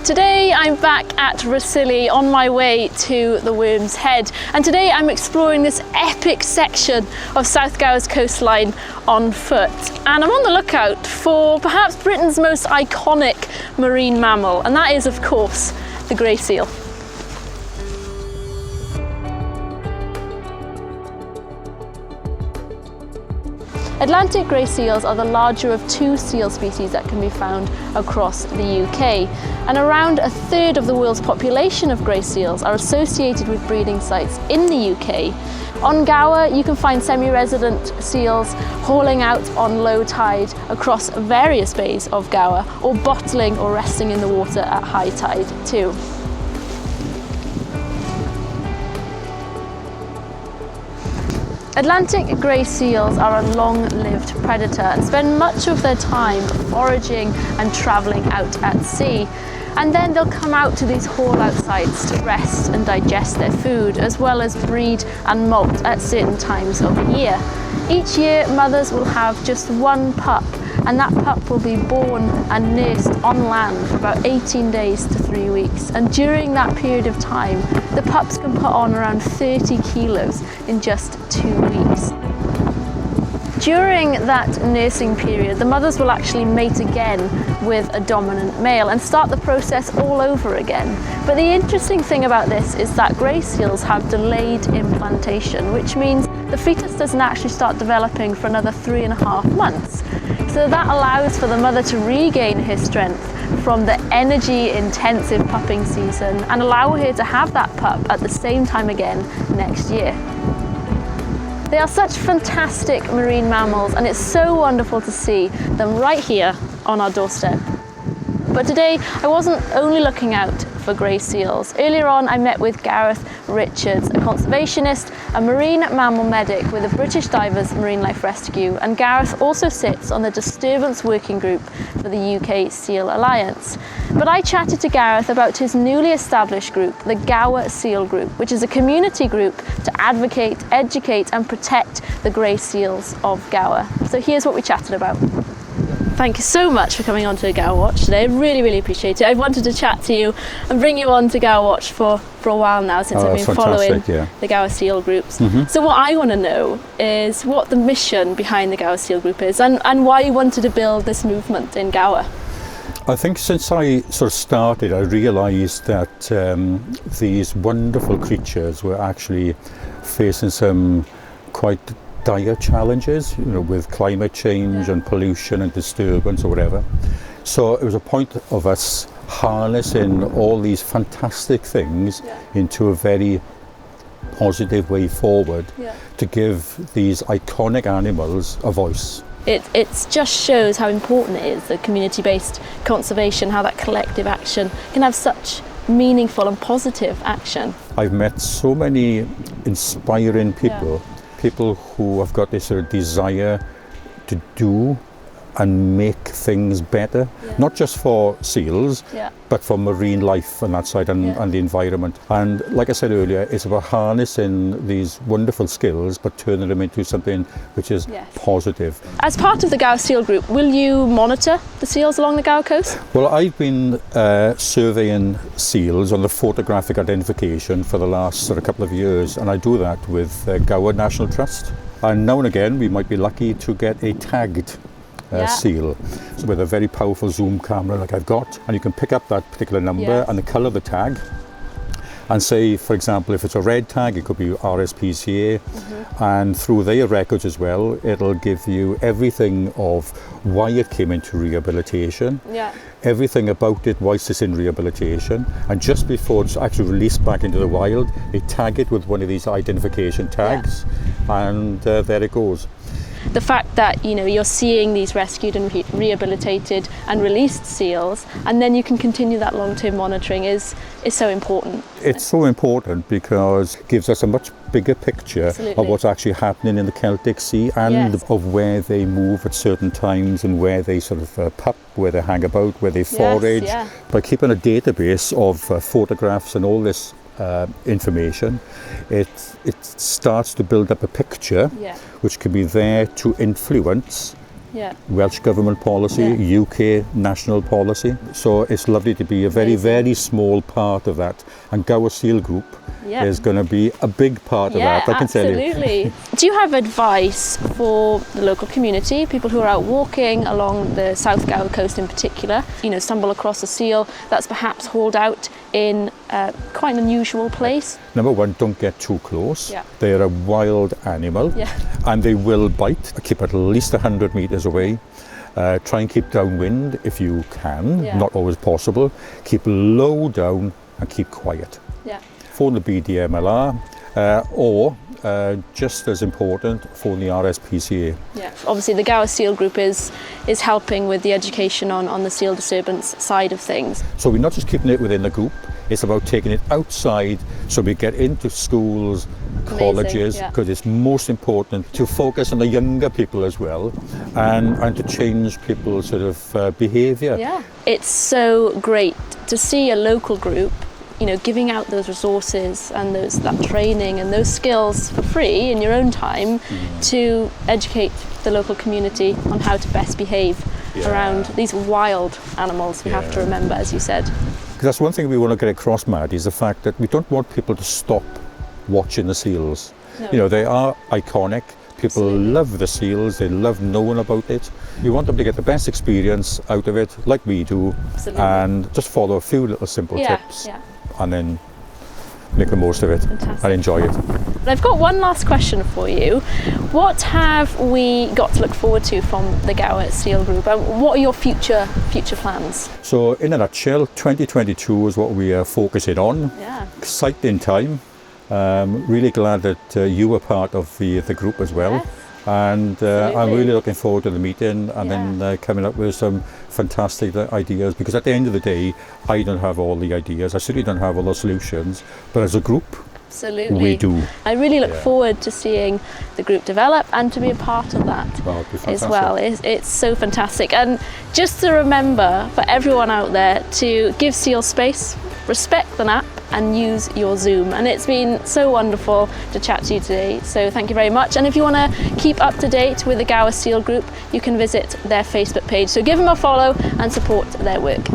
Today I'm back at Rhossili on my way to the Worm's Head, and today I'm exploring this epic section of South Gower's coastline on foot, and I'm on the lookout for perhaps Britain's most iconic marine mammal, and that is of course the grey seal. Atlantic grey seals are the larger of two seal species that can be found across the UK, and around a third of the world's population of grey seals are associated with breeding sites in the UK. On Gower you can find semi-resident seals hauling out on low tide across various bays of Gower, or bottling or resting in the water at high tide too. Atlantic grey seals are a long-lived predator and spend much of their time foraging and travelling out at sea. And then they'll come out to these haul-out sites to rest and digest their food, as well as breed and molt at certain times of the year. Each year, mothers will have just one pup, and that pup will be born and nursed on land for about 18 days to 3 weeks. And during that period of time, the pups can put on around 30 kilos in just 2 weeks. During that nursing period, the mothers will actually mate again with a dominant male and start the process all over again. But the interesting thing about this is that grey seals have delayed implantation, which means the fetus doesn't actually start developing for another 3.5 months. So that allows for the mother to regain her strength from the energy-intensive pupping season and allow her to have that pup at the same time again next year. They are such fantastic marine mammals, and it's so wonderful to see them right here on our doorstep. But today I wasn't only looking out for grey seals. Earlier on I met with Gareth Richards, a conservationist, a marine mammal medic with the British Divers Marine Life Rescue, and Gareth also sits on the Disturbance Working Group for the UK Seal Alliance. But I chatted to Gareth about his newly established group, the Gower Seal Group, which is a community group to advocate, educate and protect the grey seals of Gower. So here's what we chatted about. Thank you so much for coming on to Gower Watch today. I really appreciate it. I've wanted to chat to you and bring you on to Gower Watch for a while now, since I've been following the Gower Seal Groups. So what I want to know is what the mission behind the Gower Seal Group is, and why you wanted to build this movement in Gower. I think since I sort of started, I realised that these wonderful creatures were actually facing some quite dire challenges, with climate change and pollution and disturbance or whatever. So it was a point of us harnessing all these fantastic things into a very positive way forward to give these iconic animals a voice. It just shows how important it is, the community-based conservation, how that collective action can have such meaningful and positive action. I've met so many inspiring people, people who have got this sort of desire to do and make things better, not just for seals, but for marine life and that side, and the environment. And like I said earlier, it's about harnessing these wonderful skills but turning them into something which is positive. As part of the Gower Seal Group, will you monitor the seals along the Gower coast? Well, I've been surveying seals on the photographic identification for the last sort of couple of years, and I do that with Gower National Trust. And now and again we might be lucky to get a tagged seal, so with a very powerful zoom camera like I've got, and you can pick up that particular number and the colour of the tag, and say, for example, if it's a red tag, it could be RSPCA, and through their records as well, it'll give you everything of why it came into rehabilitation, everything about it whilst it's in rehabilitation, and just before it's actually released back into the wild, they tag it with one of these identification tags, and there it goes. The fact that you're seeing these rescued and rehabilitated and released seals, and then you can continue that long-term monitoring is so important. It's so important because it gives us a much bigger picture of what's actually happening in the Celtic Sea, and of where they move at certain times, and where they sort of pup, where they hang about, where they forage. By keeping a database of photographs and all this information, it starts to build up a picture which can be there to influence Yeah. Welsh Government policy, UK national policy. So it's lovely to be a very, very small part of that. And Gower Seal Group is going to be a big part of that, I can tell you. Absolutely. Do you have advice for the local community, people who are out walking along the South Gower coast in particular, stumble across a seal that's perhaps hauled out in quite an unusual place? Number one, don't get too close. Yeah. They're a wild animal and they will bite. Keep at least 100 metres away. Try and keep downwind if you can, not always possible. Keep low down and keep quiet. Yeah. Phone the BDMLR or just as important, phone the RSPCA. Yeah, obviously the Gower Seal Group is helping with the education on the seal disturbance side of things. So we're not just keeping it within the group, it's about taking it outside so we get into schools, colleges, because it's most important to focus on the younger people as well and to change people's sort of behaviour. Yeah, it's so great to see a local group giving out those resources and that training and those skills for free in your own time to educate the local community on how to best behave around these wild animals we have to remember, as you said. Because that's one thing we want to get across, Maddie, is the fact that we don't want people to stop watching the seals. No. They are iconic. People love the seals, they love knowing about it. You want them to get the best experience out of it, like we do, and just follow a few little simple tips. And then make the most of it and enjoy it. I've got one last question for you. What have we got to look forward to from the Gower Seal Group? What are your future plans? So in a nutshell, 2022 is what we are focusing on. Yeah. Exciting time. Really glad that you were part of the group as well. Yes. And I'm really looking forward to the meeting and then coming up with some fantastic ideas, because at the end of the day, I don't have all the ideas, I certainly don't have all the solutions, but as a group, we do. I really look forward to seeing the group develop and to be a part of that as well. It's so fantastic. And just to remember for everyone out there to give seals space, respect the nap and use your Zoom. And it's been so wonderful to chat to you today, so thank you very much. And if you want to keep up to date with the Gower Seal Group, you can visit their Facebook page, so give them a follow and support their work.